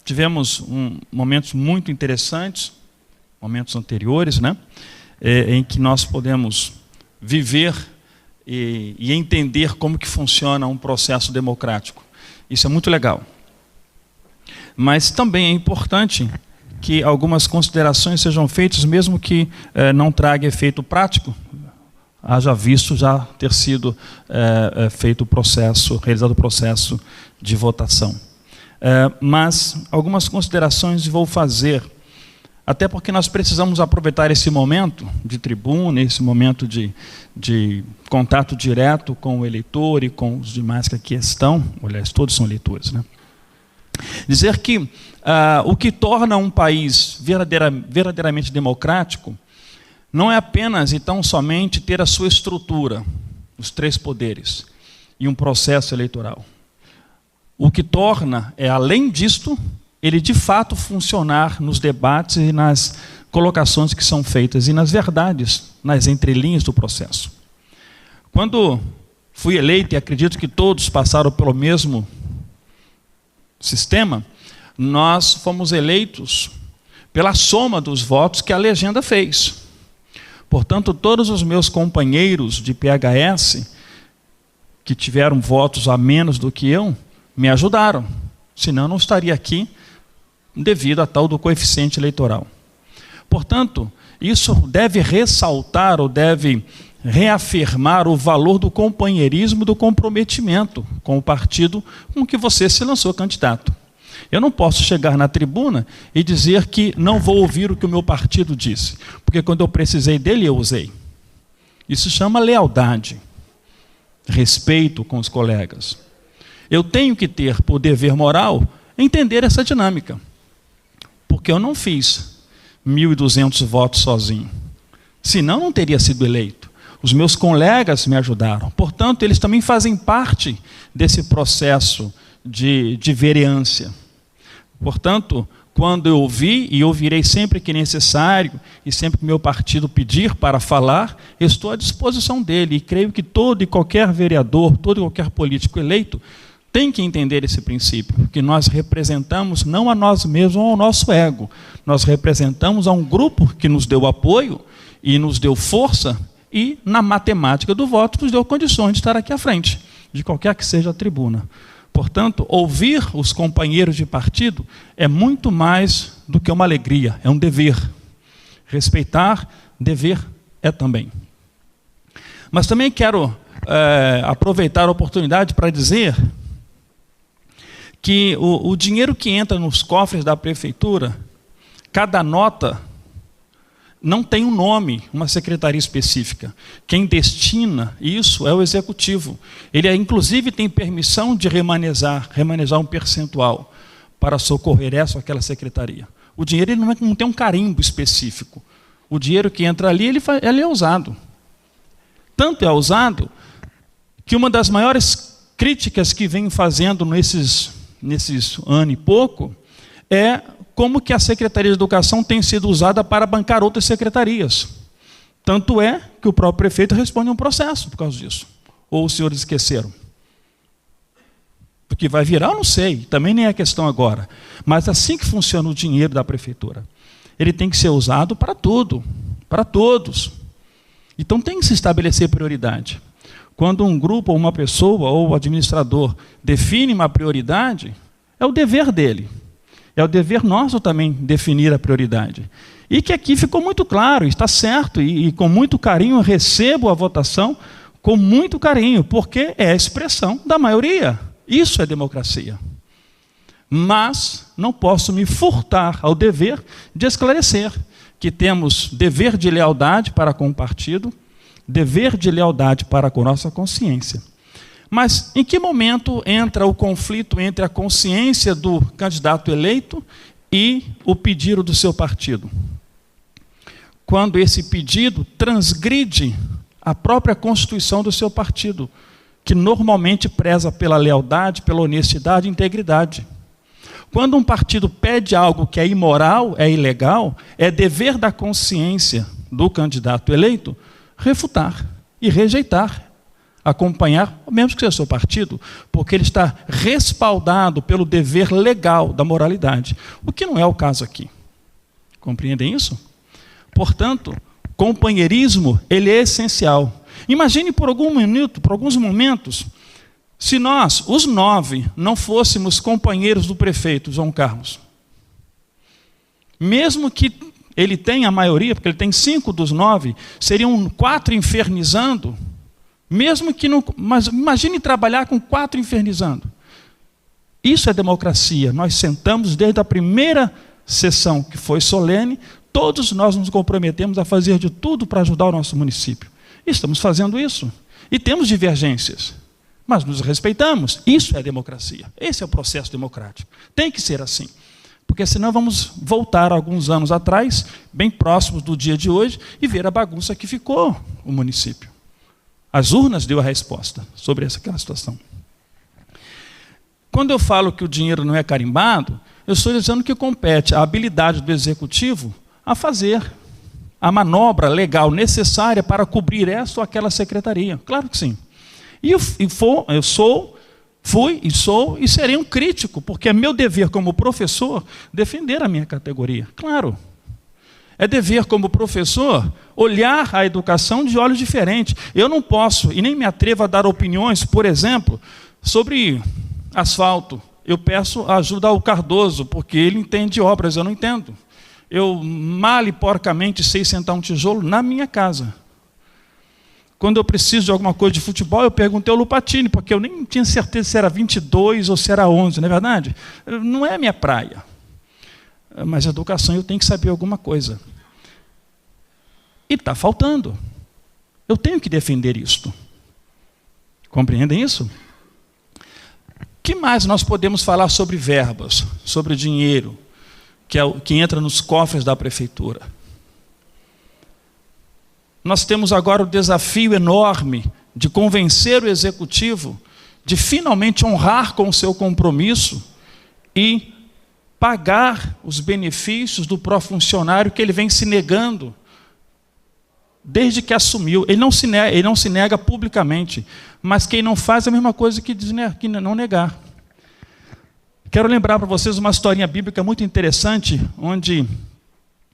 tivemos momentos muito interessantes, momentos anteriores, né? Em que nós podemos viver e entender como que funciona um processo democrático. Isso é muito legal. Mas também é importante que algumas considerações sejam feitas, mesmo que não traga efeito prático, haja visto já ter sido feito o processo, realizado o processo de votação. Mas algumas considerações vou fazer, até porque nós precisamos aproveitar esse momento de tribuna, esse momento de contato direto com o eleitor e com os demais que aqui estão, aliás, todos são eleitores, né? Dizer que o que torna um país verdadeiramente democrático não é apenas e tão somente ter a sua estrutura, os 3 poderes, e um processo eleitoral. O que torna é, além disto, ele de fato funcionar nos debates e nas colocações que são feitas e nas verdades, nas entrelinhas do processo. Quando fui eleito, e acredito que todos passaram pelo mesmo sistema, nós fomos eleitos pela soma dos votos que a legenda fez. Portanto, todos os meus companheiros de PHS, que tiveram votos a menos do que eu, me ajudaram. Senão, eu não estaria aqui devido a tal do coeficiente eleitoral. Portanto, isso deve ressaltar ou deve reafirmar o valor do companheirismo, do comprometimento com o partido com que você se lançou candidato. Eu não posso chegar na tribuna e dizer que não vou ouvir o que o meu partido disse, porque quando eu precisei dele, eu usei. Isso chama lealdade, respeito com os colegas. Eu tenho que ter, por dever moral, entender essa dinâmica, porque eu não fiz 1.200 votos sozinho, senão não teria sido eleito. Os meus colegas me ajudaram, portanto, eles também fazem parte desse processo de vereância. Portanto, quando eu ouvi, e ouvirei sempre que necessário, e sempre que meu partido pedir para falar, eu estou à disposição dele, e creio que todo e qualquer vereador, todo e qualquer político eleito, tem que entender esse princípio, que nós representamos não a nós mesmos ou ao nosso ego, nós representamos a um grupo que nos deu apoio e nos deu força, e, na matemática do voto, nos deu condições de estar aqui à frente, de qualquer que seja a tribuna. Portanto, ouvir os companheiros de partido é muito mais do que uma alegria, é um dever. Respeitar, dever é também. Mas também quero aproveitar a oportunidade para dizer que o dinheiro que entra nos cofres da prefeitura, cada nota não tem um nome, uma secretaria específica. Quem destina isso é o executivo. Ele, inclusive, tem permissão de remanejar um percentual para socorrer essa ou aquela secretaria. O dinheiro ele não tem um carimbo específico. O dinheiro que entra ali, ele é usado. Tanto é usado que uma das maiores críticas que vem fazendo nesses ano e pouco é como que a Secretaria de Educação tem sido usada para bancar outras secretarias. Tanto é que o próprio prefeito responde a um processo por causa disso. Ou os senhores esqueceram? Porque vai virar, eu não sei, também nem é questão agora. Mas assim que funciona o dinheiro da prefeitura. Ele tem que ser usado para tudo, para todos. Então tem que se estabelecer prioridade. Quando um grupo, ou uma pessoa, ou o administrador define uma prioridade, é o dever dele. É o dever nosso também definir a prioridade. E que aqui ficou muito claro, está certo, e com muito carinho recebo a votação, com muito carinho, porque é a expressão da maioria. Isso é democracia. Mas não posso me furtar ao dever de esclarecer que temos dever de lealdade para com o partido, dever de lealdade para com nossa consciência. Mas em que momento entra o conflito entre a consciência do candidato eleito e o pedido do seu partido? Quando esse pedido transgride a própria constituição do seu partido, que normalmente preza pela lealdade, pela honestidade e integridade. Quando um partido pede algo que é imoral, é ilegal, é dever da consciência do candidato eleito refutar e rejeitar acompanhar, mesmo que seja seu partido, porque ele está respaldado pelo dever legal da moralidade, o que não é o caso aqui. Compreendem isso? Portanto, companheirismo, ele é essencial. Imagine por alguns momentos, se nós, os 9, não fôssemos companheiros do prefeito João Carlos. Mesmo que ele tenha a maioria, porque ele tem 5 dos 9, seriam 4 infernizando, mesmo que não. Mas imagine trabalhar com 4 infernizando. Isso é democracia. Nós sentamos desde a primeira sessão, que foi solene, todos nós nos comprometemos a fazer de tudo para ajudar o nosso município. E estamos fazendo isso. E temos divergências, mas nos respeitamos. Isso é democracia. Esse é o processo democrático. Tem que ser assim. Porque senão vamos voltar alguns anos atrás, bem próximos do dia de hoje, e ver a bagunça que ficou o município. As urnas deu a resposta sobre aquela situação. Quando eu falo que o dinheiro não é carimbado, eu estou dizendo que compete à habilidade do executivo a fazer a manobra legal necessária para cobrir essa ou aquela secretaria. Claro que sim. Fui e sou e serei um crítico, porque é meu dever como professor defender a minha categoria. Claro. É dever como professor olhar a educação de olhos diferentes. Eu não posso e nem me atrevo a dar opiniões, por exemplo, sobre asfalto. Eu peço ajuda ao Cardoso, porque ele entende obras, eu não entendo. Eu mal e porcamente sei sentar um tijolo na minha casa. Quando eu preciso de alguma coisa de futebol, eu perguntei ao Lupatini, porque eu nem tinha certeza se era 22 ou se era 11, não é verdade? Não é a minha praia. Mas educação eu tenho que saber alguma coisa. E está faltando. Eu tenho que defender isto. Compreendem isso? O que mais nós podemos falar sobre verbas, sobre dinheiro, que entra nos cofres da prefeitura? Nós temos agora o desafio enorme de convencer o executivo de finalmente honrar com o seu compromisso e pagar os benefícios do profuncionário que ele vem se negando desde que assumiu. Ele não se nega publicamente, mas quem não faz é a mesma coisa que não negar. Quero lembrar para vocês uma historinha bíblica muito interessante, onde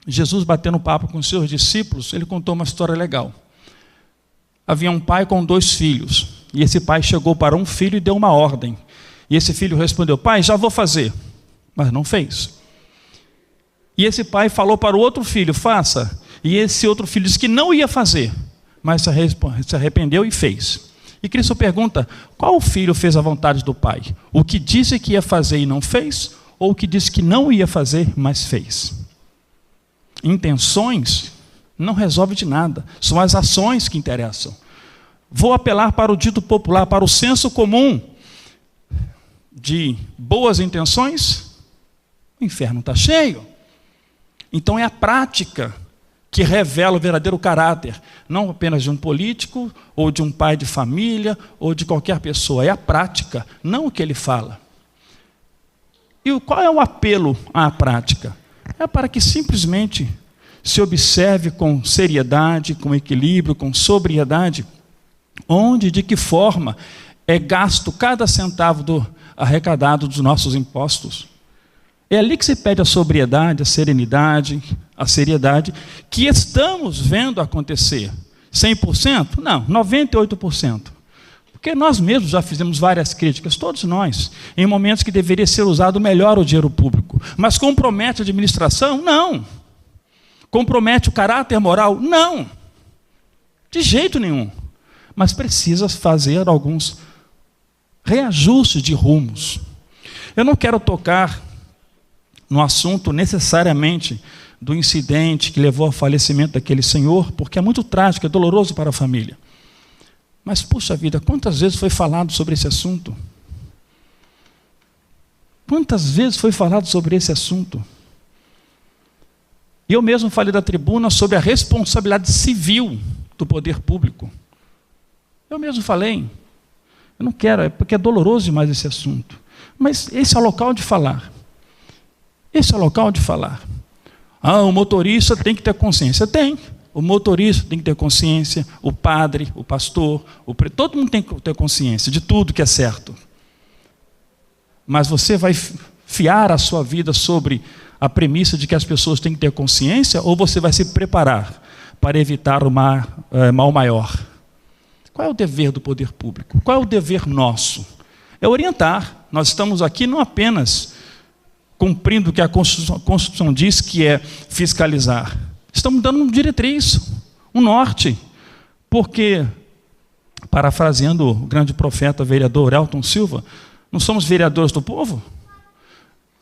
Jesus, batendo papo com os seus discípulos, ele contou uma história legal. Havia um pai com 2 filhos, e esse pai chegou para um filho e deu uma ordem. E esse filho respondeu: pai, já vou fazer. Mas não fez. E esse pai falou para o outro filho: faça. E esse outro filho disse que não ia fazer, mas se arrependeu e fez. E Cristo pergunta: qual filho fez a vontade do pai? O que disse que ia fazer e não fez? Ou o que disse que não ia fazer, mas fez? Intenções não resolve de nada, são as ações que interessam. Vou apelar para o dito popular, para o senso comum de boas intenções. O inferno está cheio. Então é a prática que revela o verdadeiro caráter, não apenas de um político, ou de um pai de família, ou de qualquer pessoa. É a prática, não o que ele fala. E qual é o apelo à prática? É para que simplesmente se observe com seriedade, com equilíbrio, com sobriedade, onde e de que forma é gasto cada centavo arrecadado dos nossos impostos. É ali que se pede a sobriedade, a serenidade, a seriedade, que estamos vendo acontecer. 100%? Não, 98%. Porque nós mesmos já fizemos várias críticas, todos nós, em momentos que deveria ser usado melhor o dinheiro público. Mas compromete a administração? Não. Compromete o caráter moral? Não. De jeito nenhum. Mas precisa fazer alguns reajustes de rumos. Eu não quero tocar no assunto necessariamente do incidente que levou ao falecimento daquele senhor, porque é muito trágico, é doloroso para a família. Mas, puxa vida, quantas vezes foi falado sobre esse assunto? Quantas vezes foi falado sobre esse assunto? E eu mesmo falei da tribuna sobre a responsabilidade civil do poder público. Eu mesmo falei. Eu não quero, é porque é doloroso demais esse assunto. Mas esse é o local de falar. Esse é o local de falar. Ah, o motorista tem que ter consciência. Tem. o motorista tem que ter consciência, o padre, o pastor, todo mundo tem que ter consciência de tudo que é certo. Mas você vai fiar a sua vida sobre a premissa de que as pessoas têm que ter consciência, ou você vai se preparar para evitar o mal maior? Qual é o dever do poder público? Qual é o dever nosso? É orientar. Nós estamos aqui não apenas cumprindo o que a Constituição diz, que é fiscalizar. Estamos dando uma diretriz, um norte. Porque, parafraseando o grande profeta vereador Elton Silva, não somos vereadores do povo?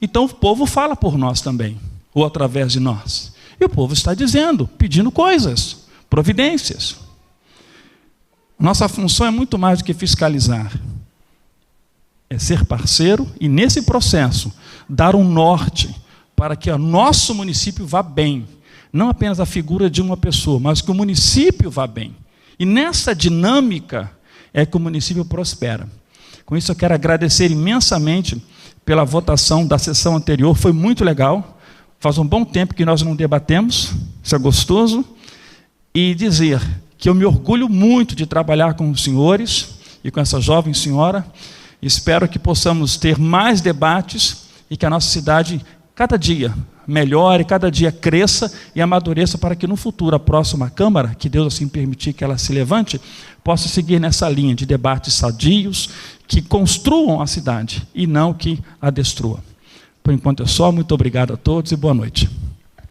Então o povo fala por nós também, ou através de nós. E o povo está dizendo, pedindo coisas, providências. Nossa função é muito mais do que fiscalizar. É ser parceiro e, nesse processo, dar um norte para que o nosso município vá bem. Não apenas a figura de uma pessoa, mas que o município vá bem. E nessa dinâmica é que o município prospera. Com isso eu quero agradecer imensamente pela votação da sessão anterior, foi muito legal. Faz um bom tempo que nós não debatemos, isso é gostoso. E dizer que eu me orgulho muito de trabalhar com os senhores e com essa jovem senhora. Espero que possamos ter mais debates e que a nossa cidade, cada dia, melhore, cada dia cresça e amadureça para que no futuro a próxima Câmara, que Deus assim permitir que ela se levante, possa seguir nessa linha de debates sadios, que construam a cidade e não que a destruam. Por enquanto é só, muito obrigado a todos e boa noite.